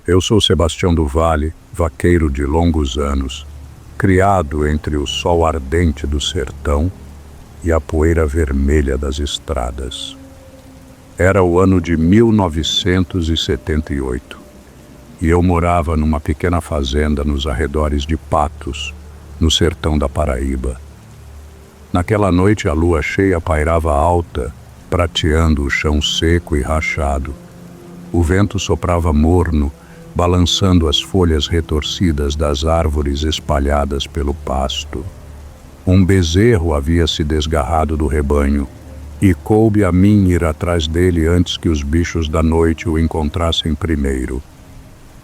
Eu sou Sebastião do Vale, vaqueiro de longos anos, criado entre o sol ardente do sertão e a poeira vermelha das estradas. Era o ano de 1978 e eu morava numa pequena fazenda nos arredores de Patos, no sertão da Paraíba. Naquela noite a lua cheia pairava alta, prateando o chão seco e rachado. O vento soprava morno, balançando as folhas retorcidas das árvores espalhadas pelo pasto. Um bezerro havia se desgarrado do rebanho, e coube a mim ir atrás dele antes que os bichos da noite o encontrassem primeiro.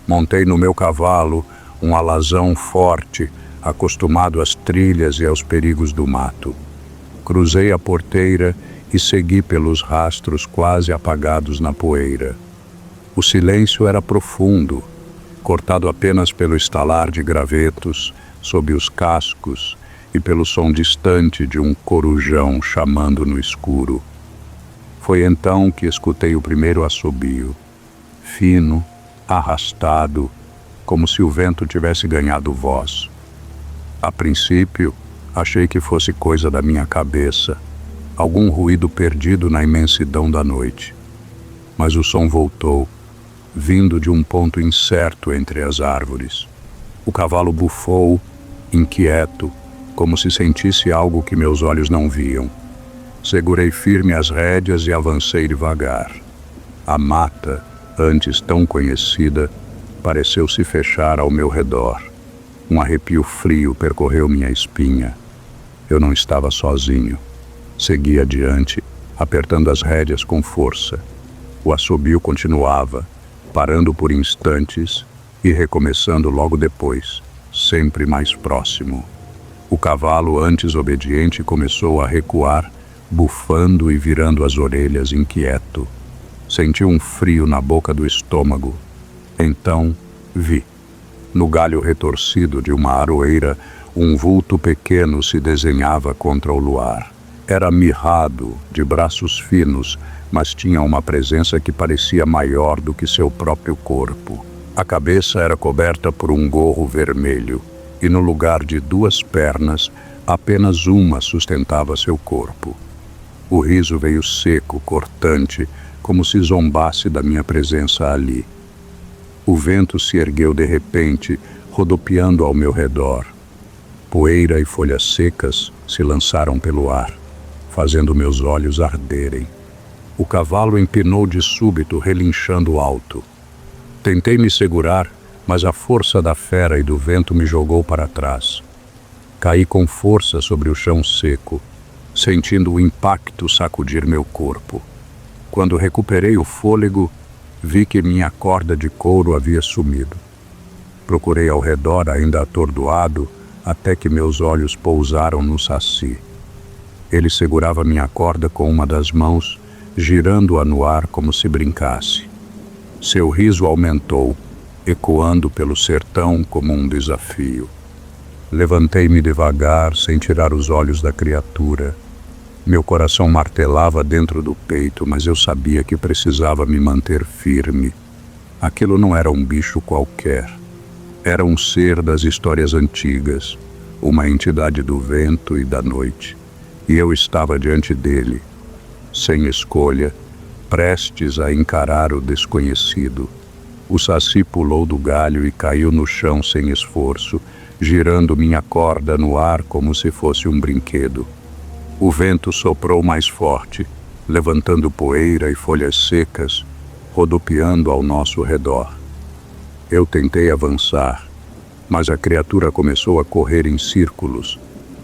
Montei no meu cavalo, um alazão forte, acostumado às trilhas e aos perigos do mato. Cruzei a porteira e segui pelos rastros quase apagados na poeira. O silêncio era profundo, cortado apenas pelo estalar de gravetos sob os cascos e pelo som distante de um corujão chamando no escuro. Foi então que escutei o primeiro assobio, fino, arrastado, como se o vento tivesse ganhado voz. A princípio, achei que fosse coisa da minha cabeça, algum ruído perdido na imensidão da noite. Mas o som voltou, vindo de um ponto incerto entre as árvores. O cavalo bufou, inquieto, como se sentisse algo que meus olhos não viam. Segurei firme as rédeas e avancei devagar. A mata, antes tão conhecida, pareceu se fechar ao meu redor. Um arrepio frio percorreu minha espinha. Eu não estava sozinho. Segui adiante, apertando as rédeas com força. O assobio continuava, parando por instantes e recomeçando logo depois, sempre mais próximo. O cavalo, antes obediente, começou a recuar, bufando e virando as orelhas inquieto. Senti um frio na boca do estômago. Então, vi. No galho retorcido de uma aroeira, um vulto pequeno se desenhava contra o luar. Era mirrado, de braços finos, mas tinha uma presença que parecia maior do que seu próprio corpo. A cabeça era coberta por um gorro vermelho, e no lugar de duas pernas, apenas uma sustentava seu corpo. O riso veio seco, cortante, como se zombasse da minha presença ali. O vento se ergueu de repente, rodopiando ao meu redor. Poeira e folhas secas se lançaram pelo ar, fazendo meus olhos arderem. O cavalo empinou de súbito, relinchando alto. Tentei me segurar, mas a força da fera e do vento me jogou para trás. Caí com força sobre o chão seco, sentindo o impacto sacudir meu corpo. Quando recuperei o fôlego, vi que minha corda de couro havia sumido. Procurei ao redor, ainda atordoado, até que meus olhos pousaram no saci. Ele segurava minha corda com uma das mãos, girando-a no ar como se brincasse. Seu riso aumentou, ecoando pelo sertão como um desafio. Levantei-me devagar, sem tirar os olhos da criatura. Meu coração martelava dentro do peito, mas eu sabia que precisava me manter firme. Aquilo não era um bicho qualquer. Era um ser das histórias antigas, uma entidade do vento e da noite. E eu estava diante dele, sem escolha, prestes a encarar o desconhecido. O saci pulou do galho e caiu no chão sem esforço, girando minha corda no ar como se fosse um brinquedo. O vento soprou mais forte, levantando poeira e folhas secas, rodopiando ao nosso redor. Eu tentei avançar, mas a criatura começou a correr em círculos,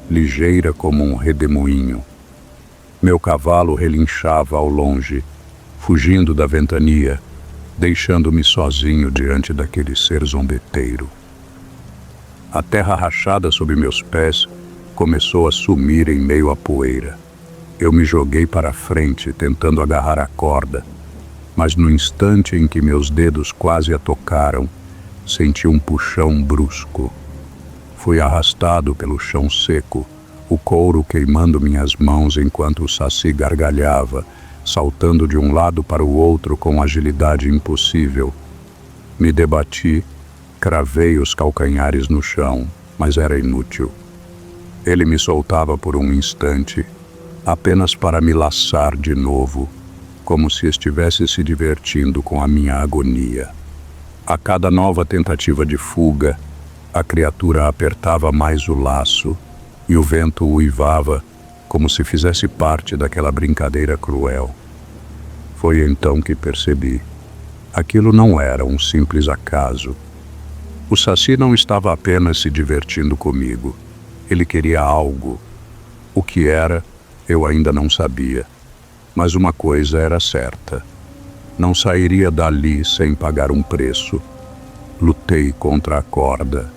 ligeira como um redemoinho. Meu cavalo relinchava ao longe, fugindo da ventania, deixando-me sozinho diante daquele ser zombeteiro. A terra rachada sob meus pés começou a sumir em meio à poeira. Eu me joguei para frente, tentando agarrar a corda, mas no instante em que meus dedos quase a tocaram, senti um puxão brusco. Fui arrastado pelo chão seco, o couro queimando minhas mãos enquanto o saci gargalhava, saltando de um lado para o outro com agilidade impossível. Me debati, cravei os calcanhares no chão, mas era inútil. Ele me soltava por um instante, apenas para me laçar de novo, como se estivesse se divertindo com a minha agonia. A cada nova tentativa de fuga, a criatura apertava mais o laço e o vento uivava como se fizesse parte daquela brincadeira cruel. Foi então que percebi. Aquilo não era um simples acaso. O Saci não estava apenas se divertindo comigo. Ele queria algo. O que era, eu ainda não sabia. Mas uma coisa era certa. Não sairia dali sem pagar um preço. Lutei contra a corda,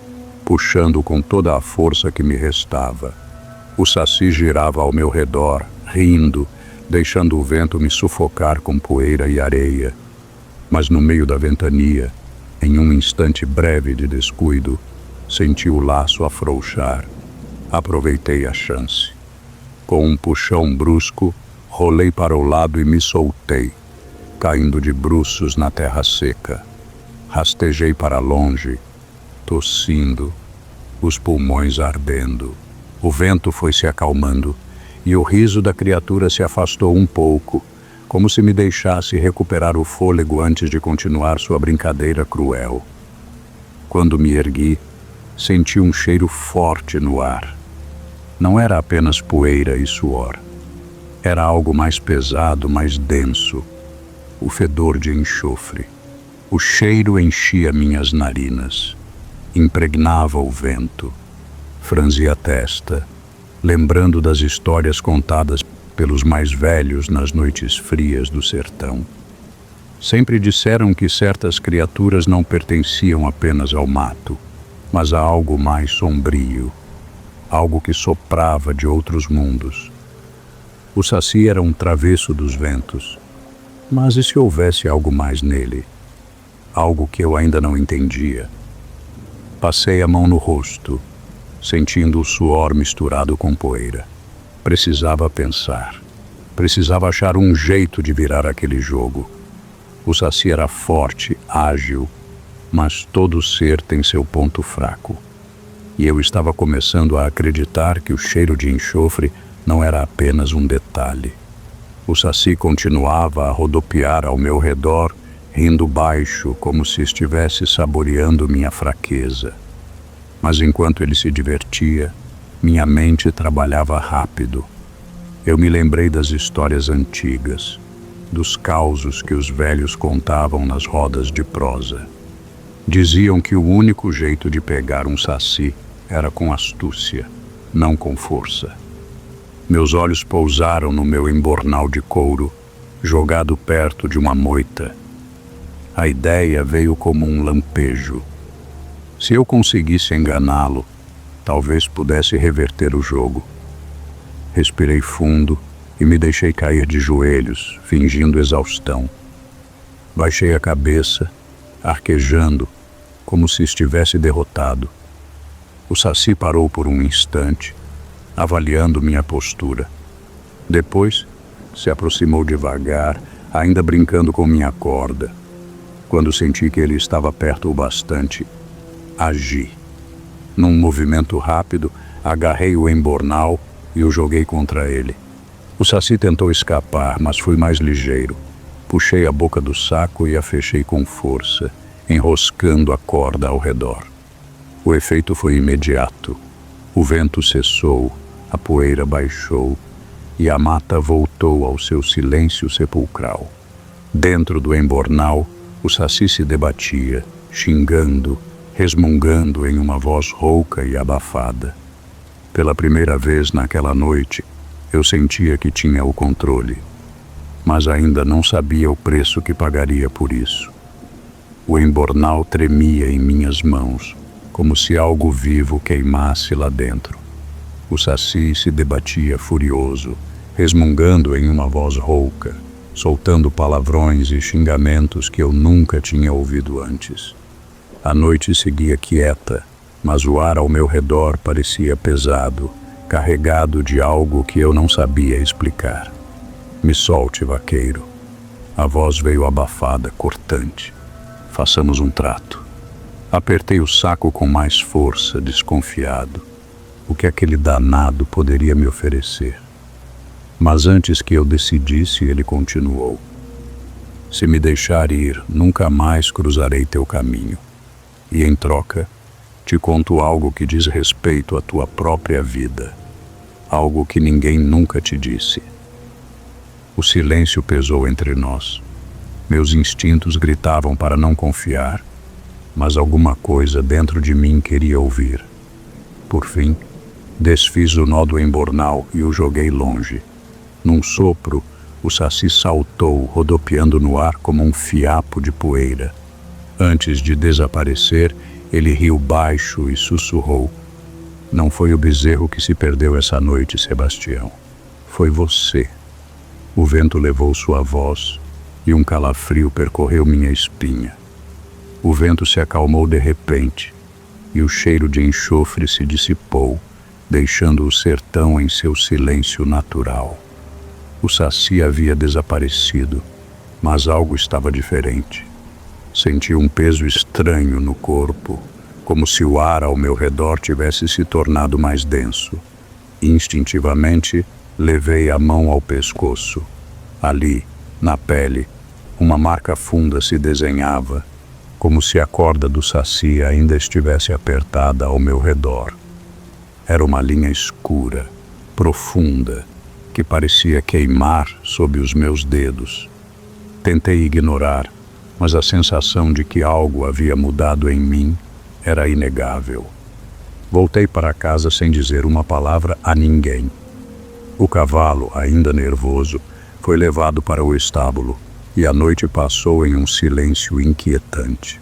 puxando com toda a força que me restava. O Saci girava ao meu redor, rindo, deixando o vento me sufocar com poeira e areia. Mas no meio da ventania, em um instante breve de descuido, senti o laço afrouxar. Aproveitei a chance. Com um puxão brusco, rolei para o lado e me soltei, caindo de bruços na terra seca. Rastejei para longe, tossindo, os pulmões ardendo. O vento foi se acalmando e o riso da criatura se afastou um pouco, como se me deixasse recuperar o fôlego antes de continuar sua brincadeira cruel. Quando me ergui, senti um cheiro forte no ar. Não era apenas poeira e suor. Era algo mais pesado, mais denso. O fedor de enxofre. O cheiro enchia minhas narinas. Impregnava o vento. Franzi a testa, lembrando das histórias contadas pelos mais velhos nas noites frias do sertão. Sempre disseram que certas criaturas não pertenciam apenas ao mato, mas a algo mais sombrio, algo que soprava de outros mundos. O Saci era um travesso dos ventos, mas e se houvesse algo mais nele? Algo que eu ainda não entendia. Passei a mão no rosto, sentindo o suor misturado com poeira. Precisava pensar. Precisava achar um jeito de virar aquele jogo. O Saci era forte, ágil, mas todo ser tem seu ponto fraco. E eu estava começando a acreditar que o cheiro de enxofre não era apenas um detalhe. O Saci continuava a rodopiar ao meu redor, rindo baixo, como se estivesse saboreando minha fraqueza. Mas enquanto ele se divertia, minha mente trabalhava rápido. Eu me lembrei das histórias antigas, dos causos que os velhos contavam nas rodas de prosa. Diziam que o único jeito de pegar um saci era com astúcia, não com força. Meus olhos pousaram no meu embornal de couro, jogado perto de uma moita. A ideia veio como um lampejo. Se eu conseguisse enganá-lo, talvez pudesse reverter o jogo. Respirei fundo e me deixei cair de joelhos, fingindo exaustão. Baixei a cabeça, arquejando, como se estivesse derrotado. O Saci parou por um instante, avaliando minha postura. Depois, se aproximou devagar, ainda brincando com minha corda. Quando senti que ele estava perto o bastante, agi. Num movimento rápido, agarrei o embornal e o joguei contra ele. O Saci tentou escapar, mas fui mais ligeiro. Puxei a boca do saco e a fechei com força, enroscando a corda ao redor. O efeito foi imediato. O vento cessou, a poeira baixou e a mata voltou ao seu silêncio sepulcral. Dentro do embornal, o Saci se debatia, xingando, resmungando em uma voz rouca e abafada. Pela primeira vez naquela noite, eu sentia que tinha o controle, mas ainda não sabia o preço que pagaria por isso. O embornal tremia em minhas mãos, como se algo vivo queimasse lá dentro. O Saci se debatia furioso, resmungando em uma voz rouca, soltando palavrões e xingamentos que eu nunca tinha ouvido antes. A noite seguia quieta, mas o ar ao meu redor parecia pesado, carregado de algo que eu não sabia explicar. Me solte, vaqueiro. A voz veio abafada, cortante. Façamos um trato. Apertei o saco com mais força, desconfiado. O que aquele danado poderia me oferecer? Mas antes que eu decidisse, ele continuou. Se me deixar ir, nunca mais cruzarei teu caminho. E em troca, te conto algo que diz respeito à tua própria vida. Algo que ninguém nunca te disse. O silêncio pesou entre nós. Meus instintos gritavam para não confiar, mas alguma coisa dentro de mim queria ouvir. Por fim, desfiz o nó do embornal e o joguei longe. Num sopro, o saci saltou, rodopiando no ar como um fiapo de poeira. Antes de desaparecer, ele riu baixo e sussurrou: "Não foi o bezerro que se perdeu essa noite, Sebastião. Foi você." O vento levou sua voz e um calafrio percorreu minha espinha. O vento se acalmou de repente e o cheiro de enxofre se dissipou, deixando o sertão em seu silêncio natural. O saci havia desaparecido, mas algo estava diferente. Senti um peso estranho no corpo, como se o ar ao meu redor tivesse se tornado mais denso. Instintivamente, levei a mão ao pescoço. Ali, na pele, uma marca funda se desenhava, como se a corda do saci ainda estivesse apertada ao meu redor. Era uma linha escura, profunda, que parecia queimar sob os meus dedos. Tentei ignorar, mas a sensação de que algo havia mudado em mim era inegável. Voltei para casa sem dizer uma palavra a ninguém. O cavalo, ainda nervoso, foi levado para o estábulo e a noite passou em um silêncio inquietante.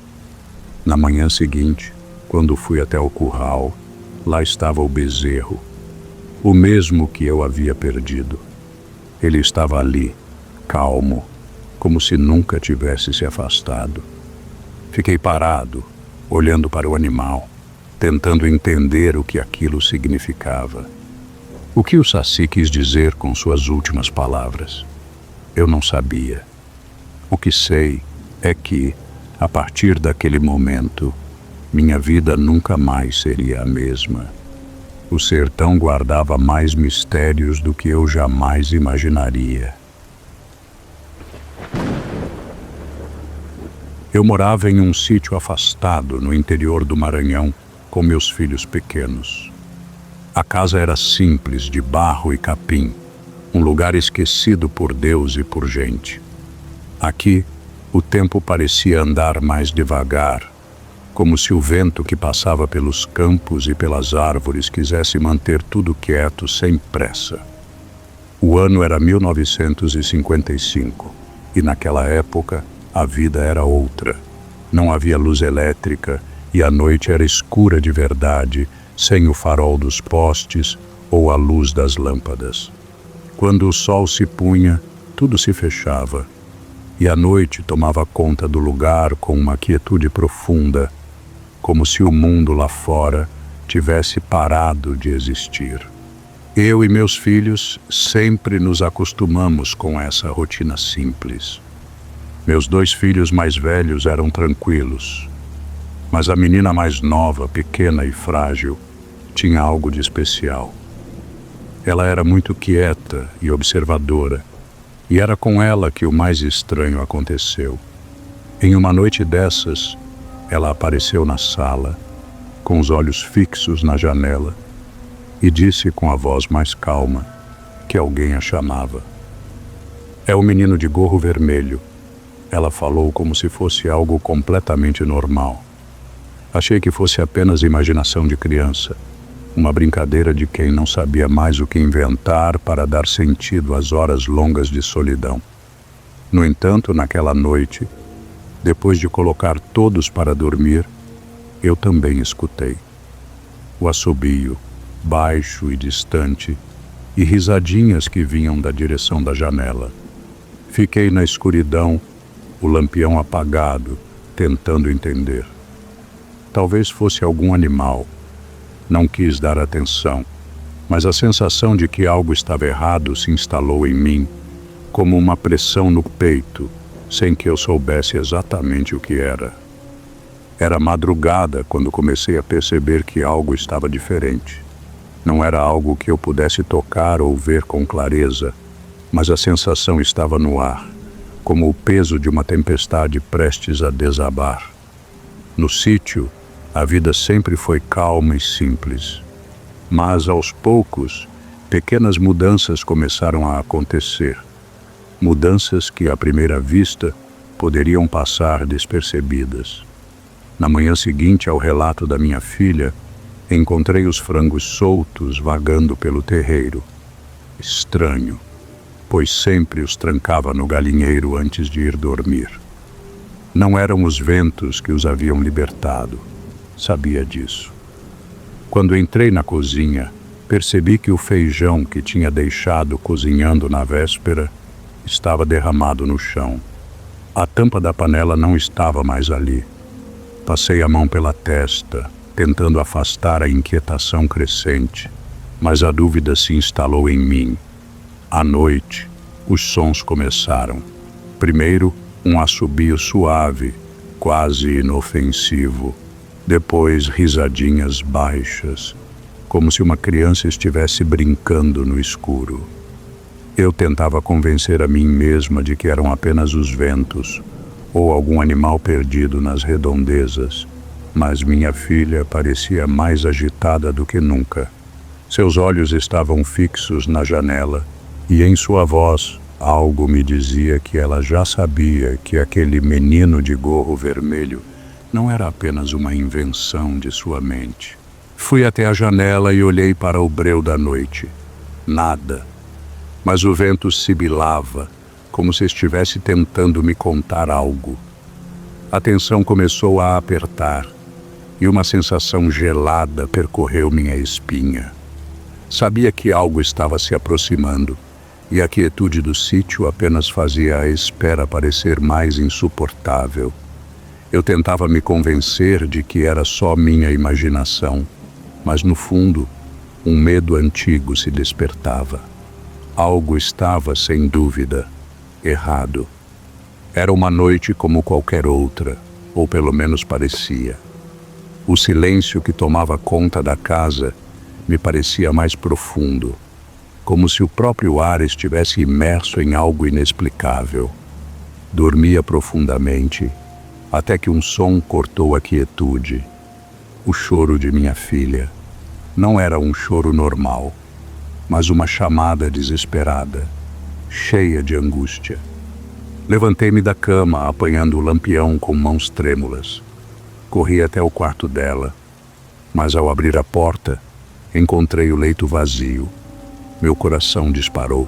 Na manhã seguinte, quando fui até o curral, lá estava o bezerro, o mesmo que eu havia perdido. Ele estava ali, calmo, como se nunca tivesse se afastado. Fiquei parado, olhando para o animal, tentando entender o que aquilo significava. O que o saci quis dizer com suas últimas palavras? Eu não sabia. O que sei é que, a partir daquele momento, minha vida nunca mais seria a mesma. O sertão guardava mais mistérios do que eu jamais imaginaria. Eu morava em um sítio afastado no interior do Maranhão com meus filhos pequenos. A casa era simples, de barro e capim, um lugar esquecido por Deus e por gente. Aqui, o tempo parecia andar mais devagar, como se o vento que passava pelos campos e pelas árvores quisesse manter tudo quieto, sem pressa. O ano era 1955, e naquela época a vida era outra. Não havia luz elétrica e a noite era escura de verdade, sem o farol dos postes ou a luz das lâmpadas. Quando o sol se punha, tudo se fechava, e a noite tomava conta do lugar com uma quietude profunda, como se o mundo lá fora tivesse parado de existir. Eu e meus filhos sempre nos acostumamos com essa rotina simples. Meus 2 filhos mais velhos eram tranquilos, mas a menina mais nova, pequena e frágil, tinha algo de especial. Ela era muito quieta e observadora, e era com ela que o mais estranho aconteceu. Em uma noite dessas, ela apareceu na sala, com os olhos fixos na janela, e disse com a voz mais calma que alguém a chamava. "É o menino de gorro vermelho." Ela falou como se fosse algo completamente normal. Achei que fosse apenas imaginação de criança, uma brincadeira de quem não sabia mais o que inventar para dar sentido às horas longas de solidão. No entanto, naquela noite, depois de colocar todos para dormir, eu também escutei. O assobio, baixo e distante, e risadinhas que vinham da direção da janela. Fiquei na escuridão, o lampião apagado, tentando entender. Talvez fosse algum animal. Não quis dar atenção, mas a sensação de que algo estava errado se instalou em mim, como uma pressão no peito, sem que eu soubesse exatamente o que era. Era madrugada quando comecei a perceber que algo estava diferente. Não era algo que eu pudesse tocar ou ver com clareza, mas a sensação estava no ar, como o peso de uma tempestade prestes a desabar. No sítio, a vida sempre foi calma e simples. Mas, aos poucos, pequenas mudanças começaram a acontecer. Mudanças que, à primeira vista, poderiam passar despercebidas. Na manhã seguinte ao relato da minha filha, encontrei os frangos soltos vagando pelo terreiro. Estranho, pois sempre os trancava no galinheiro antes de ir dormir. Não eram os ventos que os haviam libertado. Sabia disso. Quando entrei na cozinha, percebi que o feijão que tinha deixado cozinhando na véspera estava derramado no chão. A tampa da panela não estava mais ali. Passei a mão pela testa, tentando afastar a inquietação crescente, mas a dúvida se instalou em mim. À noite, os sons começaram. Primeiro, um assobio suave, quase inofensivo. Depois, risadinhas baixas, como se uma criança estivesse brincando no escuro. Eu tentava convencer a mim mesma de que eram apenas os ventos, ou algum animal perdido nas redondezas, mas minha filha parecia mais agitada do que nunca. Seus olhos estavam fixos na janela, e em sua voz algo me dizia que ela já sabia que aquele menino de gorro vermelho não era apenas uma invenção de sua mente. Fui até a janela e olhei para o breu da noite. Nada. Mas o vento sibilava, como se estivesse tentando me contar algo. A tensão começou a apertar, e uma sensação gelada percorreu minha espinha. Sabia que algo estava se aproximando, e a quietude do sítio apenas fazia a espera parecer mais insuportável. Eu tentava me convencer de que era só minha imaginação, mas no fundo, um medo antigo se despertava. Algo estava, sem dúvida, errado. Era uma noite como qualquer outra, ou pelo menos parecia. O silêncio que tomava conta da casa me parecia mais profundo, como se o próprio ar estivesse imerso em algo inexplicável. Dormia profundamente, até que um som cortou a quietude. O choro de minha filha. Não era um choro normal, mas uma chamada desesperada, cheia de angústia. Levantei-me da cama, apanhando o lampião com mãos trêmulas. Corri até o quarto dela, mas ao abrir a porta, encontrei o leito vazio. Meu coração disparou.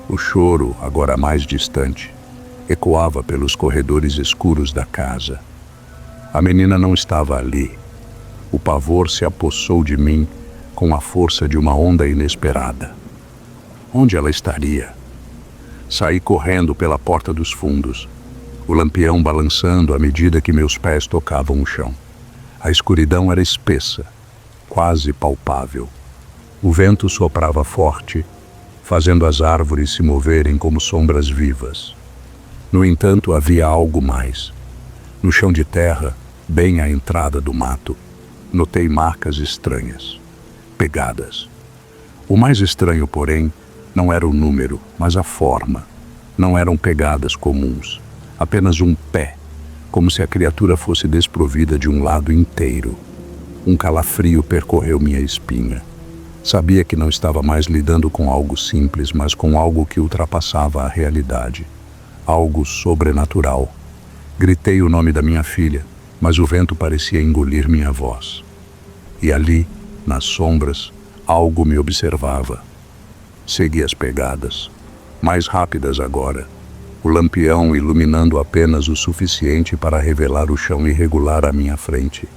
O choro, agora mais distante, ecoava pelos corredores escuros da casa. A menina não estava ali. O pavor se apossou de mim com a força de uma onda inesperada. Onde ela estaria? Saí correndo pela porta dos fundos, o lampião balançando à medida que meus pés tocavam o chão. A escuridão era espessa, quase palpável. O vento soprava forte, fazendo as árvores se moverem como sombras vivas. No entanto, havia algo mais. No chão de terra, bem à entrada do mato, notei marcas estranhas, pegadas. O mais estranho, porém, não era o número, mas a forma. Não eram pegadas comuns, apenas um pé, como se a criatura fosse desprovida de um lado inteiro. Um calafrio percorreu minha espinha. Sabia que não estava mais lidando com algo simples, mas com algo que ultrapassava a realidade. Algo sobrenatural. Gritei o nome da minha filha, mas o vento parecia engolir minha voz. E ali, nas sombras, algo me observava. Segui as pegadas, mais rápidas agora, o lampião iluminando apenas o suficiente para revelar o chão irregular à minha frente.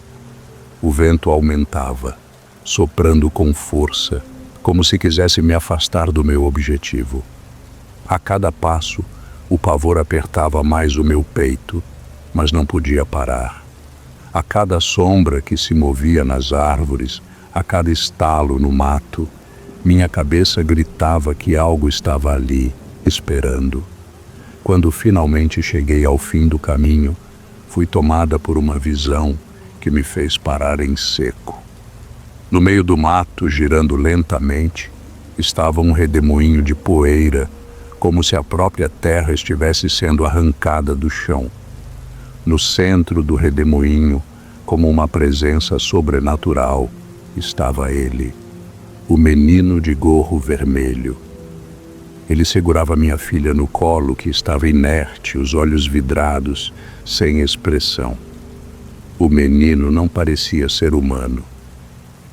O vento aumentava, soprando com força, como se quisesse me afastar do meu objetivo. A cada passo, o pavor apertava mais o meu peito, mas não podia parar. A cada sombra que se movia nas árvores, a cada estalo no mato, minha cabeça gritava que algo estava ali, esperando. Quando finalmente cheguei ao fim do caminho, fui tomada por uma visão que me fez parar em seco. No meio do mato, girando lentamente, estava um redemoinho de poeira, como se a própria terra estivesse sendo arrancada do chão. No centro do redemoinho, como uma presença sobrenatural, estava ele, o menino de gorro vermelho. Ele segurava minha filha no colo, que estava inerte, os olhos vidrados, sem expressão. O menino não parecia ser humano.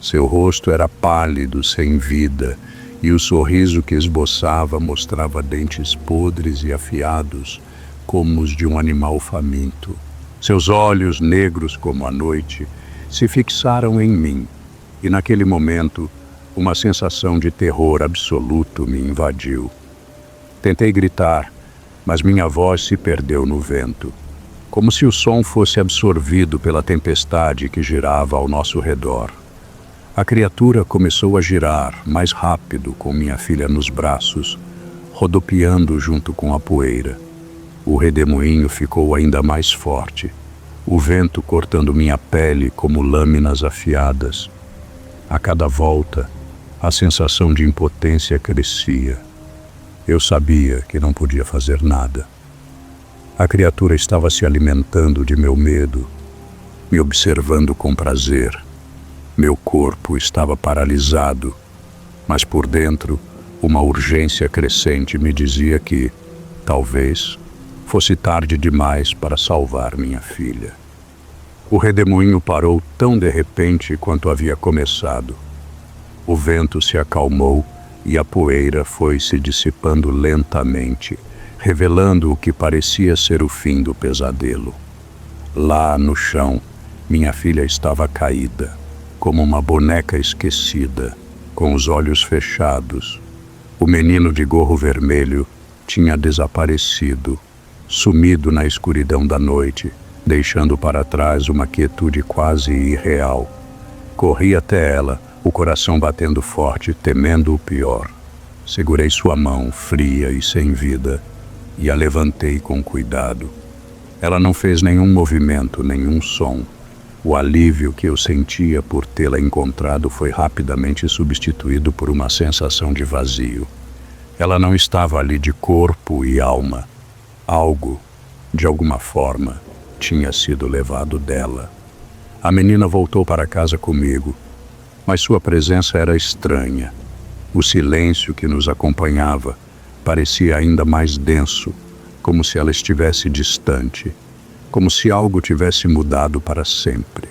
Seu rosto era pálido, sem vida, e o sorriso que esboçava mostrava dentes podres e afiados, como os de um animal faminto. Seus olhos, negros como a noite, se fixaram em mim, e naquele momento, uma sensação de terror absoluto me invadiu. Tentei gritar, mas minha voz se perdeu no vento, como se o som fosse absorvido pela tempestade que girava ao nosso redor. A criatura começou a girar mais rápido com minha filha nos braços, rodopiando junto com a poeira. O redemoinho ficou ainda mais forte, o vento cortando minha pele como lâminas afiadas. A cada volta, a sensação de impotência crescia. Eu sabia que não podia fazer nada. A criatura estava se alimentando de meu medo, me observando com prazer. Meu corpo estava paralisado, mas por dentro, uma urgência crescente me dizia que, talvez, fosse tarde demais para salvar minha filha. O redemoinho parou tão de repente quanto havia começado. O vento se acalmou e a poeira foi se dissipando lentamente, revelando o que parecia ser o fim do pesadelo. Lá no chão, minha filha estava caída, como uma boneca esquecida, com os olhos fechados. O menino de gorro vermelho tinha desaparecido, sumido na escuridão da noite, deixando para trás uma quietude quase irreal. Corri até ela, o coração batendo forte, temendo o pior. Segurei sua mão, fria e sem vida, e a levantei com cuidado. Ela não fez nenhum movimento, nenhum som. O alívio que eu sentia por tê-la encontrado foi rapidamente substituído por uma sensação de vazio. Ela não estava ali de corpo e alma. Algo, de alguma forma, tinha sido levado dela. A menina voltou para casa comigo, mas sua presença era estranha. O silêncio que nos acompanhava parecia ainda mais denso, como se ela estivesse distante, como se algo tivesse mudado para sempre.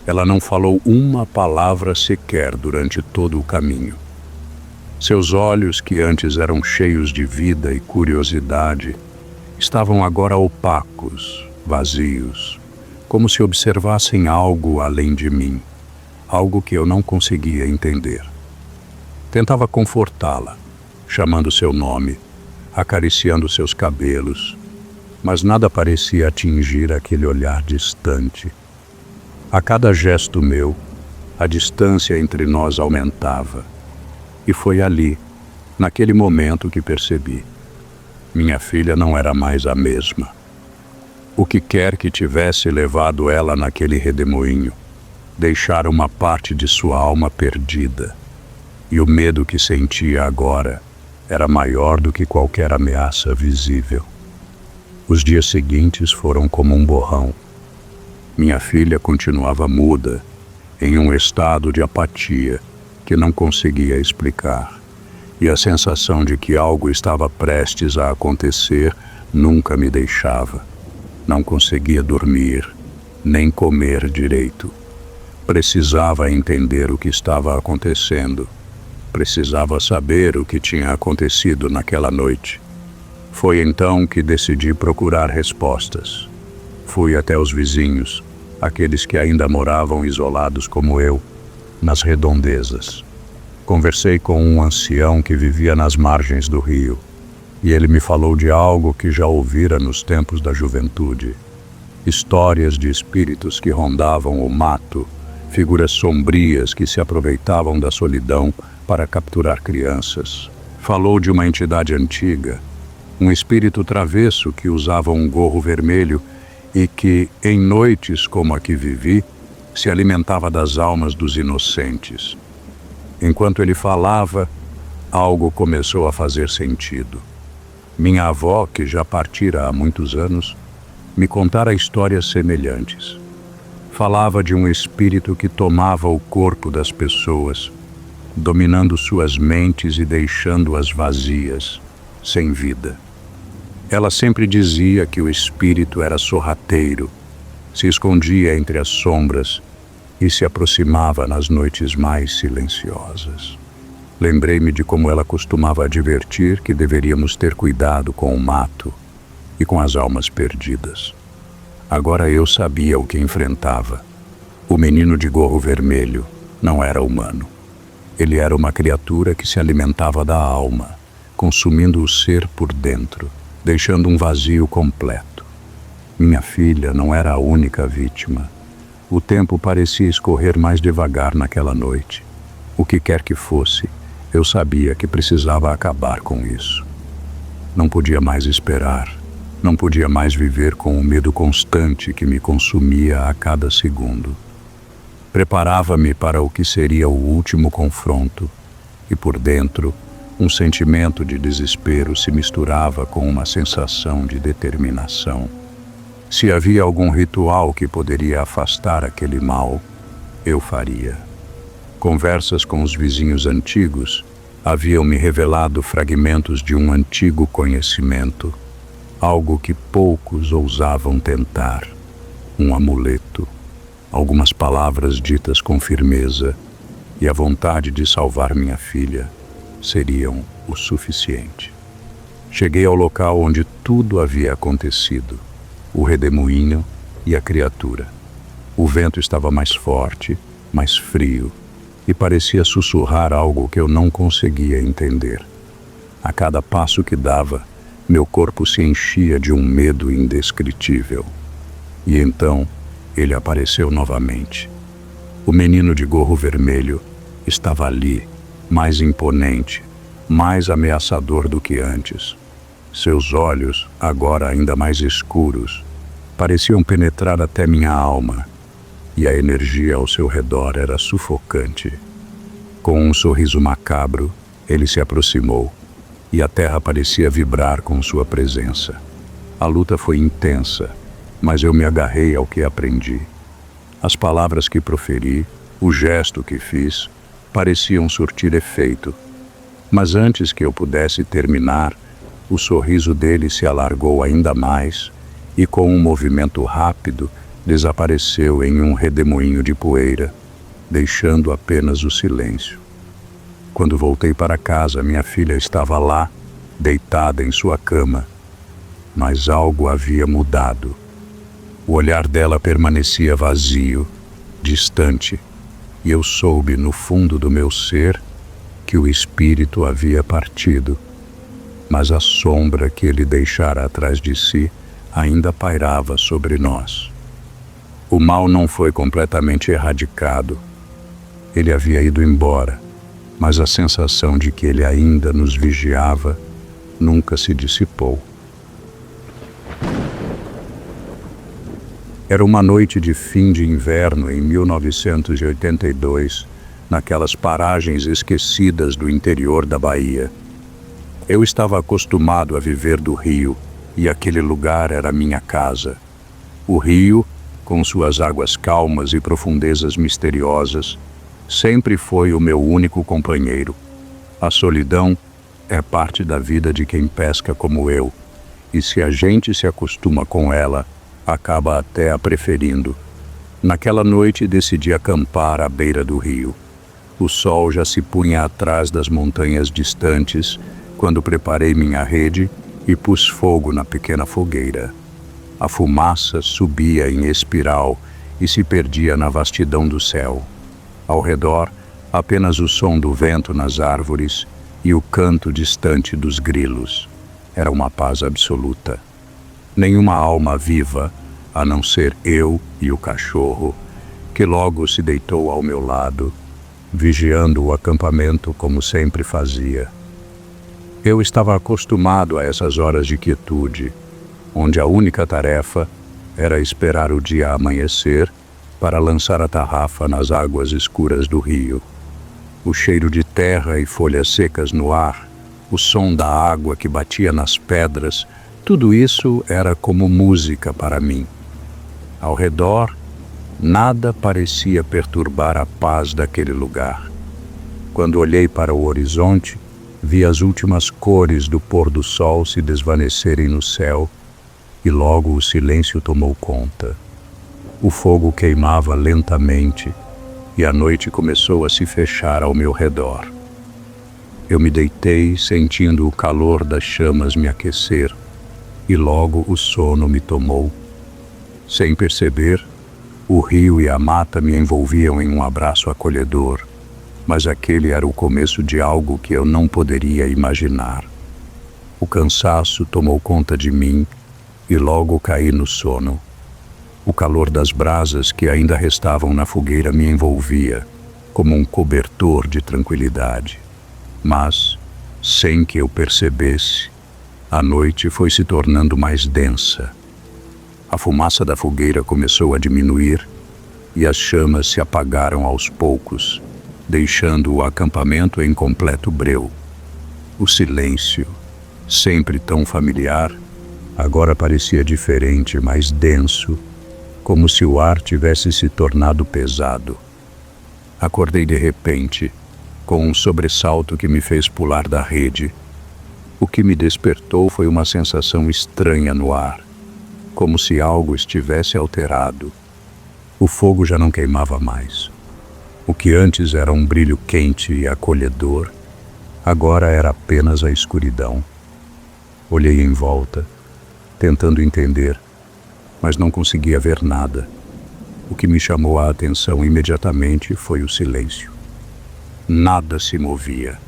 Ela não falou uma palavra sequer durante todo o caminho. Seus olhos, que antes eram cheios de vida e curiosidade, estavam agora opacos, vazios, como se observassem algo além de mim, algo que eu não conseguia entender. Tentava confortá-la, chamando seu nome, acariciando seus cabelos, mas nada parecia atingir aquele olhar distante. A cada gesto meu, a distância entre nós aumentava. E foi ali, naquele momento, que percebi: minha filha não era mais a mesma. O que quer que tivesse levado ela naquele redemoinho, deixara uma parte de sua alma perdida. E o medo que sentia agora era maior do que qualquer ameaça visível. Os dias seguintes foram como um borrão. Minha filha continuava muda, em um estado de apatia que não conseguia explicar, e a sensação de que algo estava prestes a acontecer nunca me deixava. Não conseguia dormir, nem comer direito. Precisava entender o que estava acontecendo. Precisava saber o que tinha acontecido naquela noite. Foi então que decidi procurar respostas. Fui até os vizinhos, aqueles que ainda moravam isolados como eu, nas redondezas. Conversei com um ancião que vivia nas margens do rio, e ele me falou de algo que já ouvira nos tempos da juventude. Histórias de espíritos que rondavam o mato, figuras sombrias que se aproveitavam da solidão para capturar crianças. Falou de uma entidade antiga, um espírito travesso que usava um gorro vermelho e que, em noites como a que vivi, se alimentava das almas dos inocentes. Enquanto ele falava, algo começou a fazer sentido. Minha avó, que já partira há muitos anos, me contara histórias semelhantes. Falava de um espírito que tomava o corpo das pessoas, dominando suas mentes e deixando-as vazias, sem vida. Ela sempre dizia que o espírito era sorrateiro, se escondia entre as sombras e se aproximava nas noites mais silenciosas. Lembrei-me de como ela costumava advertir que deveríamos ter cuidado com o mato e com as almas perdidas. Agora eu sabia o que enfrentava. O menino de gorro vermelho não era humano. Ele era uma criatura que se alimentava da alma, consumindo o ser por dentro, deixando um vazio completo. Minha filha não era a única vítima. O tempo parecia escorrer mais devagar naquela noite. O que quer que fosse, eu sabia que precisava acabar com isso. Não podia mais esperar. Não podia mais viver com o medo constante que me consumia a cada segundo. Preparava-me para o que seria o último confronto, e por dentro, um sentimento de desespero se misturava com uma sensação de determinação. Se havia algum ritual que poderia afastar aquele mal, eu faria. Conversas com os vizinhos antigos haviam me revelado fragmentos de um antigo conhecimento, algo que poucos ousavam tentar, um amuleto, algumas palavras ditas com firmeza e a vontade de salvar minha filha seriam o suficiente. Cheguei ao local onde tudo havia acontecido, o redemoinho e a criatura. O vento estava mais forte, mais frio, e parecia sussurrar algo que eu não conseguia entender. A cada passo que dava, meu corpo se enchia de um medo indescritível. E então, ele apareceu novamente. O menino de gorro vermelho estava ali, mais imponente, mais ameaçador do que antes. Seus olhos, agora ainda mais escuros, pareciam penetrar até minha alma, e a energia ao seu redor era sufocante. Com um sorriso macabro, ele se aproximou, e a terra parecia vibrar com sua presença. A luta foi intensa, mas eu me agarrei ao que aprendi. As palavras que proferi, o gesto que fiz, pareciam surtir efeito. Mas antes que eu pudesse terminar, o sorriso dele se alargou ainda mais e, com um movimento rápido, desapareceu em um redemoinho de poeira, deixando apenas o silêncio. Quando voltei para casa, minha filha estava lá, deitada em sua cama, mas algo havia mudado. O olhar dela permanecia vazio, distante, e eu soube no fundo do meu ser que o espírito havia partido, mas a sombra que ele deixara atrás de si ainda pairava sobre nós. O mal não foi completamente erradicado. Ele havia ido embora, mas a sensação de que ele ainda nos vigiava nunca se dissipou. Era uma noite de fim de inverno em 1982, naquelas paragens esquecidas do interior da Bahia. Eu estava acostumado a viver do rio, e aquele lugar era minha casa. O rio, com suas águas calmas e profundezas misteriosas, sempre foi o meu único companheiro. A solidão é parte da vida de quem pesca como eu, e se a gente se acostuma com ela, acaba até a preferindo. Naquela noite decidi acampar à beira do rio. O sol já se punha atrás das montanhas distantes quando preparei minha rede e pus fogo na pequena fogueira. A fumaça subia em espiral e se perdia na vastidão do céu. Ao redor, apenas o som do vento nas árvores e o canto distante dos grilos. Era uma paz absoluta. Nenhuma alma viva, a não ser eu e o cachorro, que logo se deitou ao meu lado, vigiando o acampamento como sempre fazia. Eu estava acostumado a essas horas de quietude, onde a única tarefa Era esperar o dia amanhecer para lançar a tarrafa nas águas escuras do rio. O cheiro de terra e folhas secas no ar, o som da água que batia nas pedras, tudo isso era como música para mim. Ao redor, nada parecia perturbar a paz daquele lugar. Quando olhei para o horizonte, vi as últimas cores do pôr do sol se desvanecerem no céu e logo o silêncio tomou conta. O fogo queimava lentamente e a noite começou a se fechar ao meu redor. Eu me deitei sentindo o calor das chamas me aquecer e logo o sono me tomou. Sem perceber, o rio e a mata me envolviam em um abraço acolhedor, mas aquele era o começo de algo que eu não poderia imaginar. O cansaço tomou conta de mim e logo caí no sono. O calor das brasas que ainda restavam na fogueira me envolvia, como um cobertor de tranquilidade. Mas, sem que eu percebesse, a noite foi se tornando mais densa. A fumaça da fogueira começou a diminuir e as chamas se apagaram aos poucos, deixando o acampamento em completo breu. O silêncio, sempre tão familiar, agora parecia diferente, mais denso, como se o ar tivesse se tornado pesado. Acordei de repente, com um sobressalto que me fez pular da rede. O que me despertou foi uma sensação estranha no ar, como se algo estivesse alterado. O fogo já não queimava mais. O que antes era um brilho quente e acolhedor, agora era apenas a escuridão. Olhei em volta, tentando entender, mas não conseguia ver nada. O que me chamou a atenção imediatamente foi o silêncio. Nada se movia.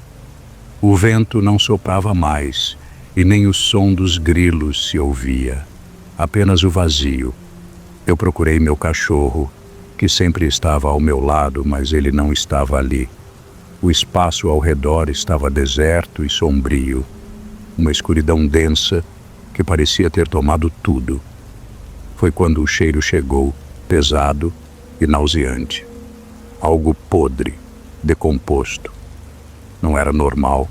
O vento não soprava mais e nem o som dos grilos se ouvia. Apenas o vazio. Eu procurei meu cachorro, que sempre estava ao meu lado, mas ele não estava ali. O espaço ao redor estava deserto e sombrio. Uma escuridão densa que parecia ter tomado tudo. Foi quando o cheiro chegou, pesado e nauseante. Algo podre, decomposto. Não era normal.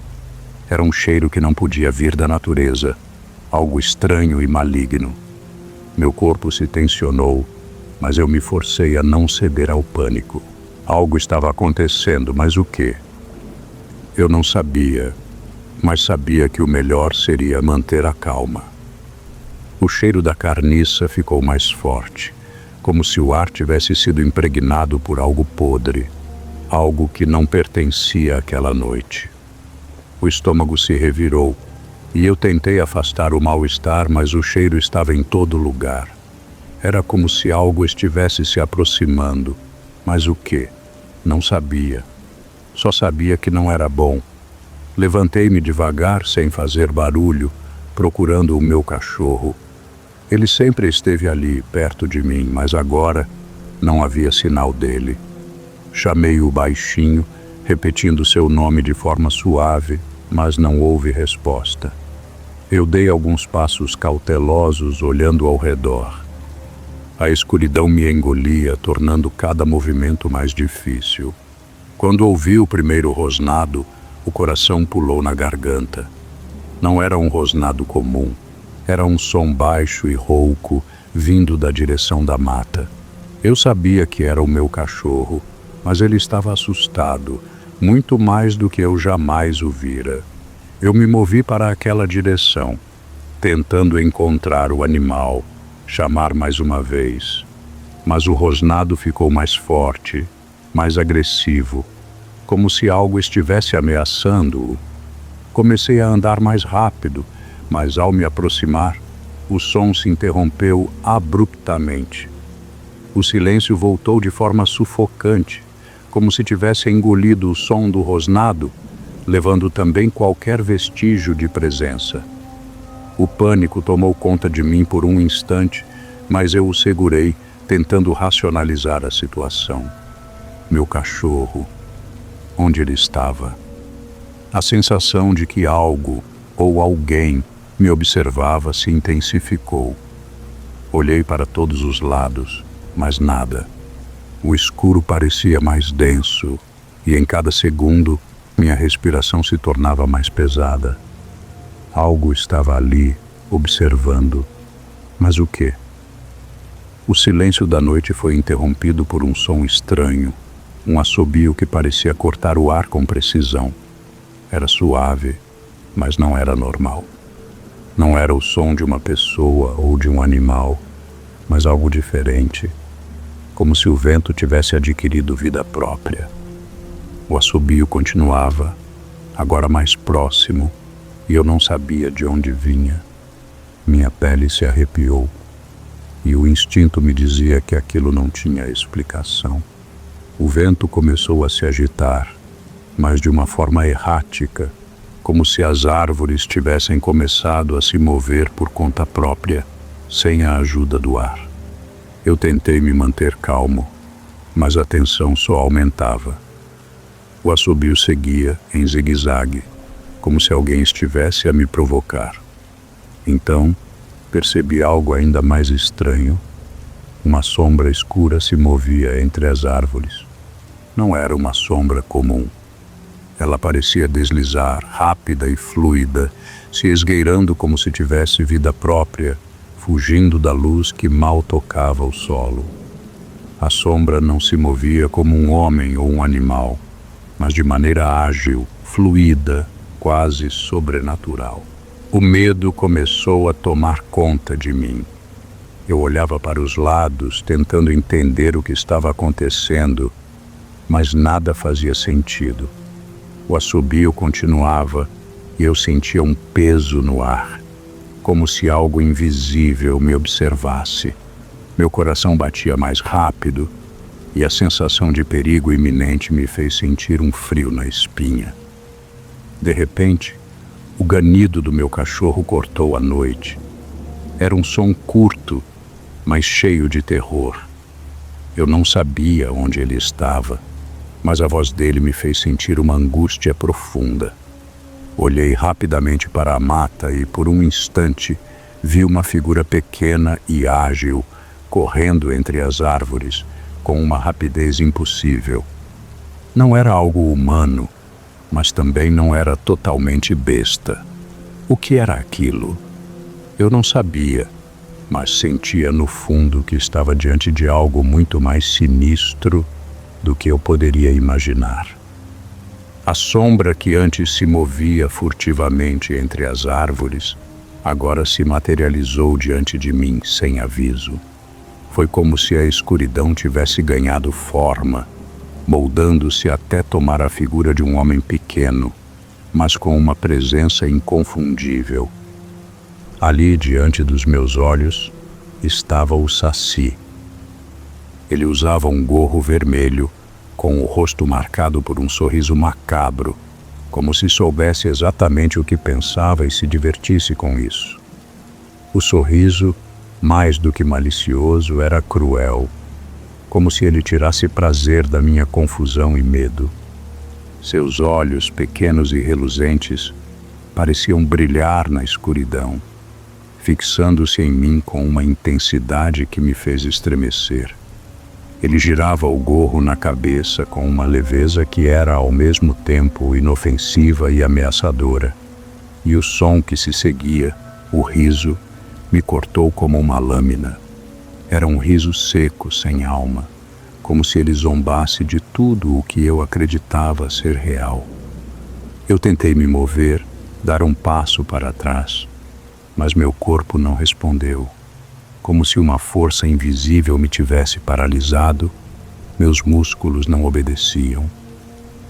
Era um cheiro que não podia vir da natureza. Algo estranho e maligno. Meu corpo se tensionou, mas eu me forcei a não ceder ao pânico. Algo estava acontecendo, mas o quê? Eu não sabia, mas sabia que o melhor seria manter a calma. O cheiro da carniça ficou mais forte, como se o ar tivesse sido impregnado por algo podre, algo que não pertencia àquela noite. O estômago se revirou, e eu tentei afastar o mal-estar, mas o cheiro estava em todo lugar. Era como se algo estivesse se aproximando, mas o quê? Não sabia. Só sabia que não era bom. Levantei-me devagar, sem fazer barulho, procurando o meu cachorro. Ele sempre esteve ali, perto de mim, mas agora não havia sinal dele. Chamei-o baixinho, repetindo seu nome de forma suave, mas não houve resposta. Eu dei alguns passos cautelosos, olhando ao redor. A escuridão me engolia, tornando cada movimento mais difícil. Quando ouvi o primeiro rosnado, o coração pulou na garganta. Não era um rosnado comum. Era um som baixo e rouco, vindo da direção da mata. Eu sabia que era o meu cachorro, mas ele estava assustado, muito mais do que eu jamais o vira. Eu me movi para aquela direção, tentando encontrar o animal, chamar mais uma vez. Mas o rosnado ficou mais forte, mais agressivo, como se algo estivesse ameaçando-o. Comecei a andar mais rápido, mas ao me aproximar, o som se interrompeu abruptamente. O silêncio voltou de forma sufocante, como se tivesse engolido o som do rosnado, levando também qualquer vestígio de presença. O pânico tomou conta de mim por um instante, mas eu o segurei, tentando racionalizar a situação. Meu cachorro, onde ele estava? A sensação de que algo ou alguém me observava se intensificou. Olhei para todos os lados, mas nada. O escuro parecia mais denso, e em cada segundo minha respiração se tornava mais pesada. Algo estava ali, observando. Mas o quê? O silêncio da noite foi interrompido por um som estranho, um assobio que parecia cortar o ar com precisão. Era suave, mas não era normal. Não era o som de uma pessoa ou de um animal, mas algo diferente, como se o vento tivesse adquirido vida própria. O assobio continuava, agora mais próximo, e eu não sabia de onde vinha. Minha pele se arrepiou, e o instinto me dizia que aquilo não tinha explicação. O vento começou a se agitar, mas de uma forma errática, como se as árvores tivessem começado a se mover por conta própria, sem a ajuda do ar. Eu tentei me manter calmo, mas a tensão só aumentava. O assobio seguia em zigue-zague, como se alguém estivesse a me provocar. Então, percebi algo ainda mais estranho. Uma sombra escura se movia entre as árvores. Não era uma sombra comum. Ela parecia deslizar, rápida e fluida, se esgueirando como se tivesse vida própria, fugindo da luz que mal tocava o solo. A sombra não se movia como um homem ou um animal, mas de maneira ágil, fluida, quase sobrenatural. O medo começou a tomar conta de mim. Eu olhava para os lados, tentando entender o que estava acontecendo, mas nada fazia sentido. O assobio continuava e eu sentia um peso no ar, como se algo invisível me observasse. Meu coração batia mais rápido e a sensação de perigo iminente me fez sentir um frio na espinha. De repente, o ganido do meu cachorro cortou a noite. Era um som curto, mas cheio de terror. Eu não sabia onde ele estava, mas a voz dele me fez sentir uma angústia profunda. Olhei rapidamente para a mata e, por um instante, vi uma figura pequena e ágil, correndo entre as árvores, com uma rapidez impossível. Não era algo humano, mas também não era totalmente besta. O que era aquilo? Eu não sabia, mas sentia no fundo que estava diante de algo muito mais sinistro do que eu poderia imaginar. A sombra que antes se movia furtivamente entre as árvores, agora se materializou diante de mim sem aviso. Foi como se a escuridão tivesse ganhado forma, moldando-se até tomar a figura de um homem pequeno, mas com uma presença inconfundível. Ali, diante dos meus olhos, estava o Saci. Ele usava um gorro vermelho, com o rosto marcado por um sorriso macabro, como se soubesse exatamente o que pensava e se divertisse com isso. O sorriso, mais do que malicioso, era cruel, como se ele tirasse prazer da minha confusão e medo. Seus olhos, pequenos e reluzentes, pareciam brilhar na escuridão, fixando-se em mim com uma intensidade que me fez estremecer. Ele girava o gorro na cabeça com uma leveza que era ao mesmo tempo inofensiva e ameaçadora. E o som que se seguia, o riso, me cortou como uma lâmina. Era um riso seco, sem alma, como se ele zombasse de tudo o que eu acreditava ser real. Eu tentei me mover, dar um passo para trás, mas meu corpo não respondeu. Como se uma força invisível me tivesse paralisado, meus músculos não obedeciam.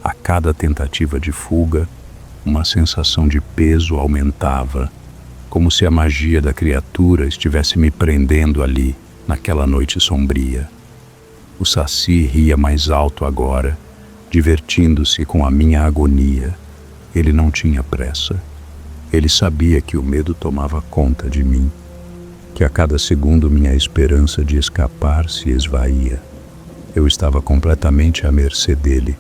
A cada tentativa de fuga, uma sensação de peso aumentava, como se a magia da criatura estivesse me prendendo ali, naquela noite sombria. O Saci ria mais alto agora, divertindo-se com a minha agonia. Ele não tinha pressa. Ele sabia que o medo tomava conta de mim, que a cada segundo minha esperança de escapar se esvaía. Eu estava completamente à mercê dele.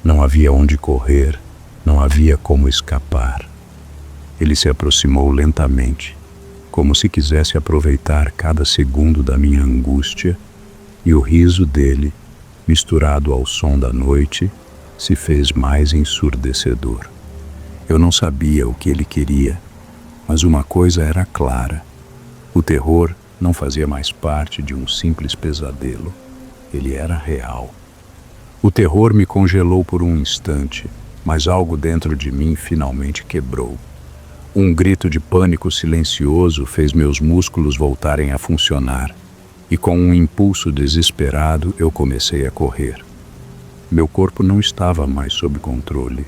Não havia onde correr, não havia como escapar. Ele se aproximou lentamente, como se quisesse aproveitar cada segundo da minha angústia, e o riso dele, misturado ao som da noite, se fez mais ensurdecedor. Eu não sabia o que ele queria, mas uma coisa era clara: o terror não fazia mais parte de um simples pesadelo. Ele era real. O terror me congelou por um instante, mas algo dentro de mim finalmente quebrou. Um grito de pânico silencioso fez meus músculos voltarem a funcionar, e com um impulso desesperado eu comecei a correr. Meu corpo não estava mais sob controle,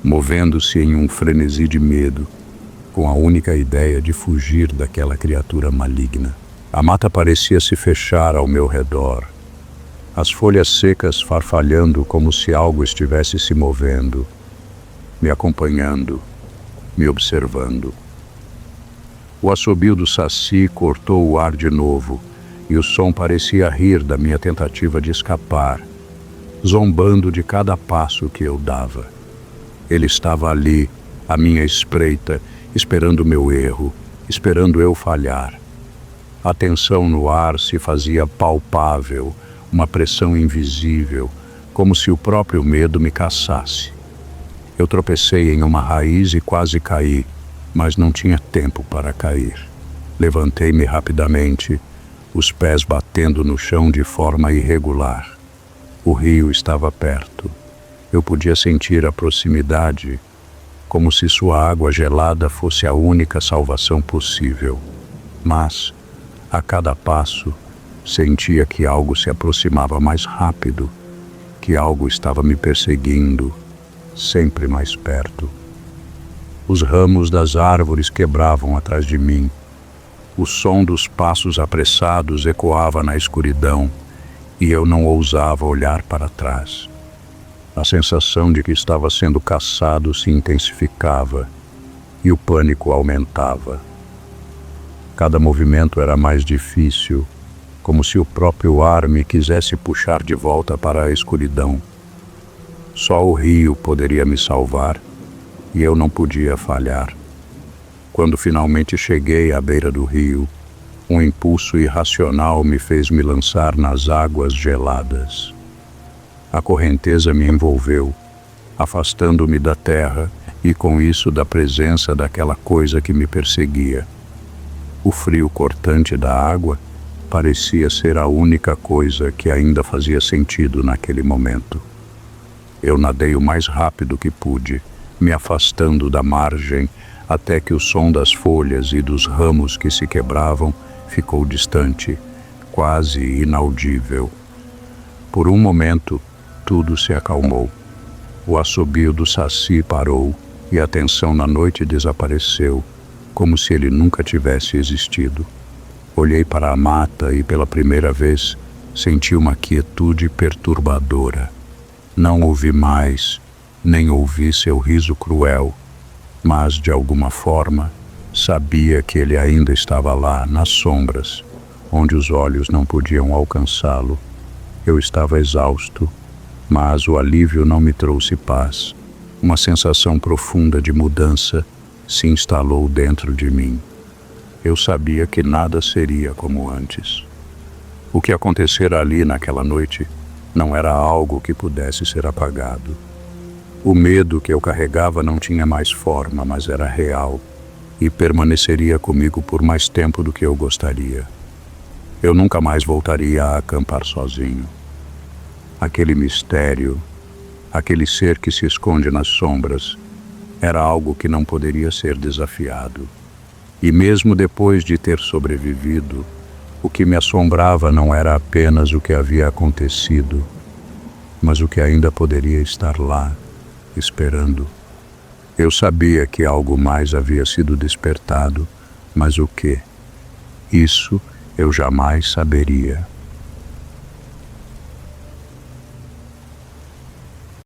movendo-se em um frenesi de medo, com a única ideia de fugir daquela criatura maligna. A mata parecia se fechar ao meu redor, as folhas secas farfalhando como se algo estivesse se movendo, me acompanhando, me observando. O assobio do saci cortou o ar de novo, e o som parecia rir da minha tentativa de escapar, zombando de cada passo que eu dava. Ele estava ali, à minha espreita, esperando meu erro, esperando eu falhar. A tensão no ar se fazia palpável, uma pressão invisível, como se o próprio medo me caçasse. Eu tropecei em uma raiz e quase caí, mas não tinha tempo para cair. Levantei-me rapidamente, os pés batendo no chão de forma irregular. O rio estava perto. Eu podia sentir a proximidade, como se sua água gelada fosse a única salvação possível. Mas, a cada passo, sentia que algo se aproximava mais rápido, que algo estava me perseguindo, sempre mais perto. Os ramos das árvores quebravam atrás de mim. O som dos passos apressados ecoava na escuridão, e eu não ousava olhar para trás. A sensação de que estava sendo caçado se intensificava, e o pânico aumentava. Cada movimento era mais difícil, como se o próprio ar me quisesse puxar de volta para a escuridão. Só o rio poderia me salvar, e eu não podia falhar. Quando finalmente cheguei à beira do rio, um impulso irracional me fez me lançar nas águas geladas. A correnteza me envolveu, afastando-me da terra e com isso da presença daquela coisa que me perseguia. O frio cortante da água parecia ser a única coisa que ainda fazia sentido naquele momento. Eu nadei o mais rápido que pude, me afastando da margem, até que o som das folhas e dos ramos que se quebravam ficou distante, quase inaudível. Por um momento, tudo se acalmou. O assobio do saci parou e a tensão na noite desapareceu, como se ele nunca tivesse existido. Olhei para a mata e, pela primeira vez, senti uma quietude perturbadora. Não ouvi mais, nem ouvi seu riso cruel, mas, de alguma forma, sabia que ele ainda estava lá, nas sombras, onde os olhos não podiam alcançá-lo. Eu estava exausto, mas o alívio não me trouxe paz. Uma sensação profunda de mudança se instalou dentro de mim. Eu sabia que nada seria como antes. O que acontecera ali naquela noite não era algo que pudesse ser apagado. O medo que eu carregava não tinha mais forma, mas era real e permaneceria comigo por mais tempo do que eu gostaria. Eu nunca mais voltaria a acampar sozinho. Aquele mistério, aquele ser que se esconde nas sombras, era algo que não poderia ser desafiado. E mesmo depois de ter sobrevivido, o que me assombrava não era apenas o que havia acontecido, mas o que ainda poderia estar lá, esperando. Eu sabia que algo mais havia sido despertado, mas o quê? Isso eu jamais saberia.